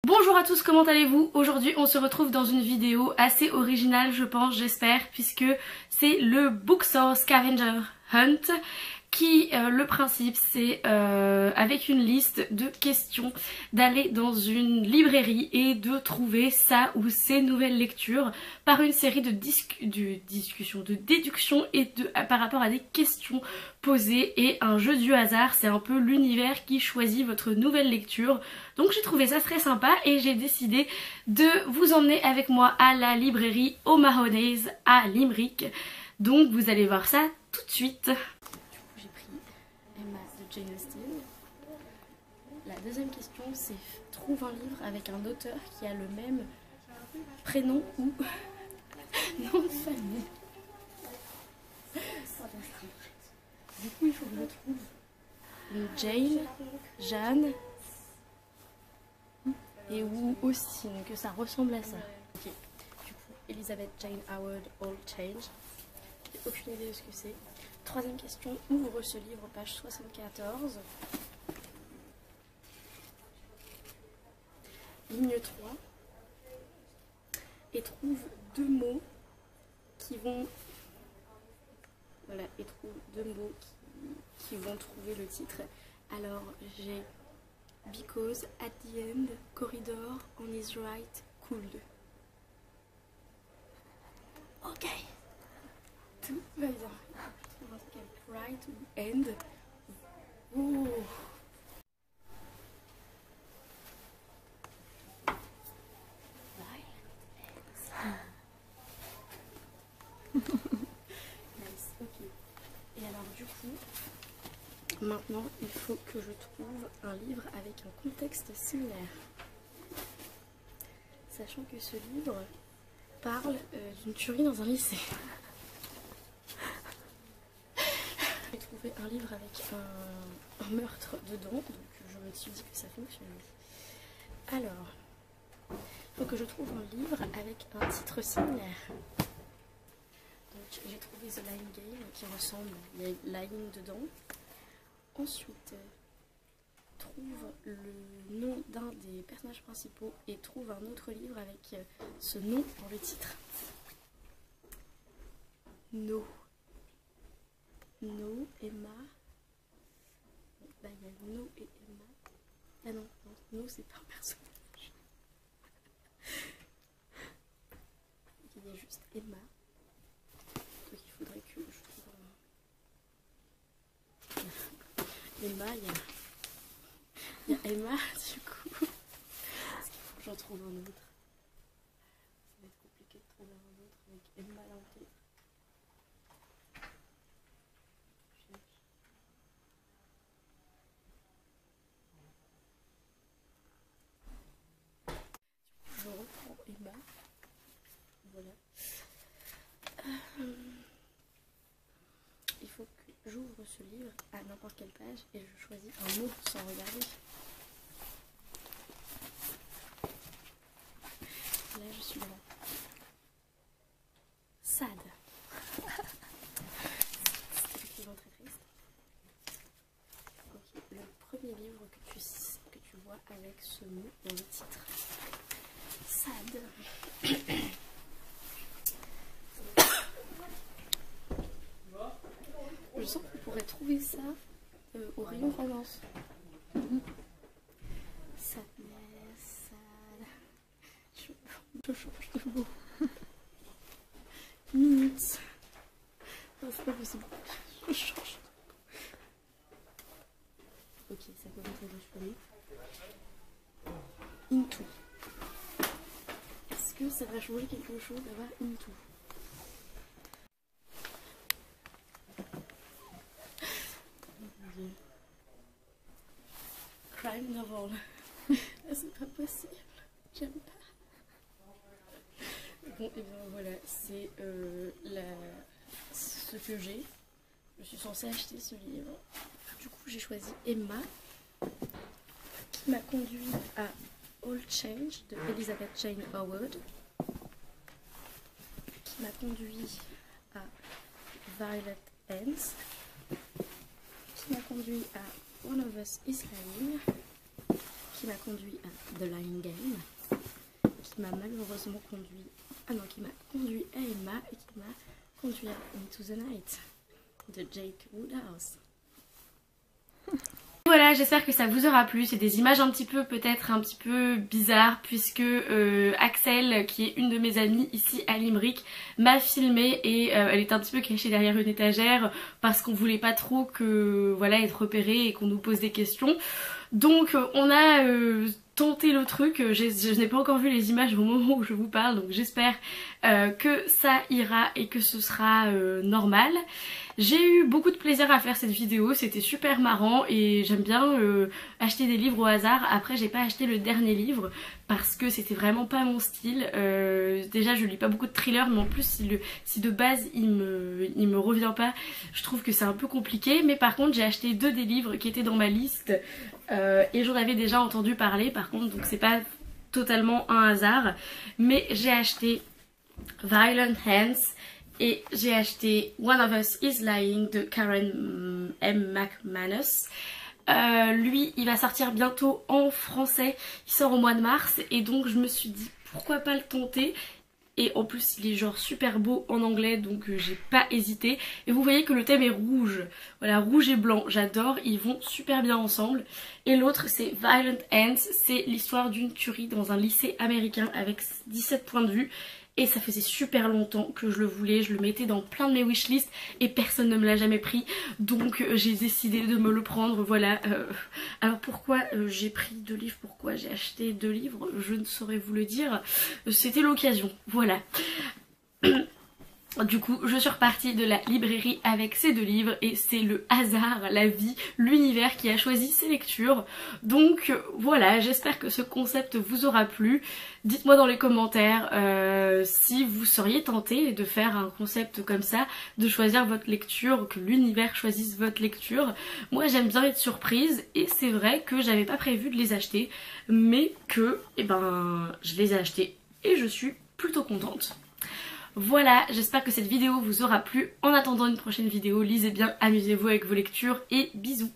Bonjour à tous, comment allez-vous? Aujourd'hui on se retrouve dans une vidéo assez originale je pense, j'espère, puisque c'est le Bookstore Scavenger Hunt qui, le principe c'est avec une liste de questions d'aller dans une librairie et de trouver ça ou ces nouvelles lectures par une série de discussions, de déductions et par rapport à des questions posées et un jeu du hasard. C'est un peu l'univers qui choisit votre nouvelle lecture. Donc j'ai trouvé ça très sympa et j'ai décidé de vous emmener avec moi à la librairie O'Mahony's à Limerick. Donc vous allez voir ça tout de suite. J'ai pris Emma de Jane Austen. La deuxième question c'est trouve un livre avec un auteur qui a le même prénom ou nom de famille. Du coup il faut que je trouve une Jane, Jeanne et ou Austin, que ça ressemble à ça. Ok, du coup Elizabeth Jane Howard All Change. J'ai aucune idée de ce que c'est. Troisième question, ouvre ce livre, page 74. Ligne 3. Et trouve deux mots qui vont... Voilà, et trouve deux mots qui vont trouver le titre. Alors, j'ai Because at the end, corridor on his right, cooled. Ok. Tout va bien. Right ou end. Oh. Nice, ok. Et alors du coup, maintenant il faut que je trouve un livre avec un contexte similaire. Sachant que ce livre parle d'une tuerie dans un lycée. J'ai trouvé un livre avec un meurtre dedans, donc je me suis dit que ça fonctionnait. Alors, il faut que je trouve un livre avec un titre similaire. Donc j'ai trouvé The Lying Game qui ressemble, il y a Lying dedans. Ensuite, trouve le nom d'un des personnages principaux et trouve un autre livre avec ce nom dans le titre. No, Emma. Bah il y a No et Emma. Ah non, No c'est pas un personnage. Il y a juste Emma. Donc il faudrait que je trouve Emma, il y a Emma du coup. Est-ce qu'il faut que j'en trouve un autre? Ça va être compliqué de trouver un autre avec Emma dans le titre. Je reprends Emma. Voilà. Il faut que j'ouvre ce livre à n'importe quelle page et je choisis un mot sans regarder. Là je suis devant. Sad. C'est effectivement très triste. Ok, le premier livre que tu vois avec ce mot dans le titre. Sad. Je sens qu'on pourrait trouver ça au rayon romance. Sadness, sad. Je change de mot. Minutes. Non, c'est pas possible. Je change. Ok, ça commence à déchouer. Into. Est-ce que ça va changer quelque chose d'avoir into? Crime novel. C'est pas possible. J'aime pas. Bon, et bien voilà, c'est ce que j'ai. Je suis censée acheter ce livre. Du coup, j'ai choisi Emma, qui m'a conduit à All Change de Elizabeth Jane Howard, qui m'a conduit à Violet Ends, qui m'a conduit à One of Us is Lying, qui m'a conduit à The Lion Game, qui m'a malheureusement conduit, qui m'a conduit à Emma et qui m'a conduit à Into the Night de Jake Woodhouse. Voilà, j'espère que ça vous aura plu. C'est des images peut-être un petit peu bizarres puisque Axel, qui est une de mes amies ici à Limerick, m'a filmé et elle est un petit peu cachée derrière une étagère parce qu'on voulait pas trop que voilà être repéré et qu'on nous pose des questions. Donc on a tenté le truc, je n'ai pas encore vu les images au moment où je vous parle, donc j'espère que ça ira et que ce sera normal. J'ai eu beaucoup de plaisir à faire cette vidéo, c'était super marrant et j'aime bien acheter des livres au hasard. Après j'ai pas acheté le dernier livre parce que c'était vraiment pas mon style. Déjà je lis pas beaucoup de thrillers, mais en plus si de base il me revient pas, je trouve que c'est un peu compliqué. Mais par contre j'ai acheté deux des livres qui étaient dans ma liste et j'en avais déjà entendu parler par contre, donc c'est pas totalement un hasard. Mais j'ai acheté Violent Hands et j'ai acheté One of Us is Lying de Karen M. McManus. Lui il va sortir bientôt en français, il sort au mois de mars et donc je me suis dit pourquoi pas le tenter. Et en plus il est genre super beau en anglais, donc j'ai pas hésité. Et vous voyez que le thème est rouge, voilà, rouge et blanc, j'adore, ils vont super bien ensemble. Et l'autre c'est Violent Hands, c'est l'histoire d'une tuerie dans un lycée américain avec 17 points de vue. Et ça faisait super longtemps que je le voulais, je le mettais dans plein de mes wishlists et personne ne me l'a jamais pris. Donc j'ai décidé de me le prendre, voilà. Alors pourquoi j'ai pris 2 livres, pourquoi j'ai acheté 2 livres, je ne saurais vous le dire. C'était l'occasion, voilà. Du coup je suis repartie de la librairie avec ces 2 livres et c'est le hasard, la vie, l'univers qui a choisi ces lectures. Donc voilà, j'espère que ce concept vous aura plu. Dites-moi dans les commentaires si vous seriez tenté de faire un concept comme ça, de choisir votre lecture, que l'univers choisisse votre lecture. Moi j'aime bien être surprise et c'est vrai que j'avais pas prévu de les acheter, mais que je les ai achetés et je suis plutôt contente. Voilà, j'espère que cette vidéo vous aura plu. En attendant une prochaine vidéo, lisez bien, amusez-vous avec vos lectures et bisous.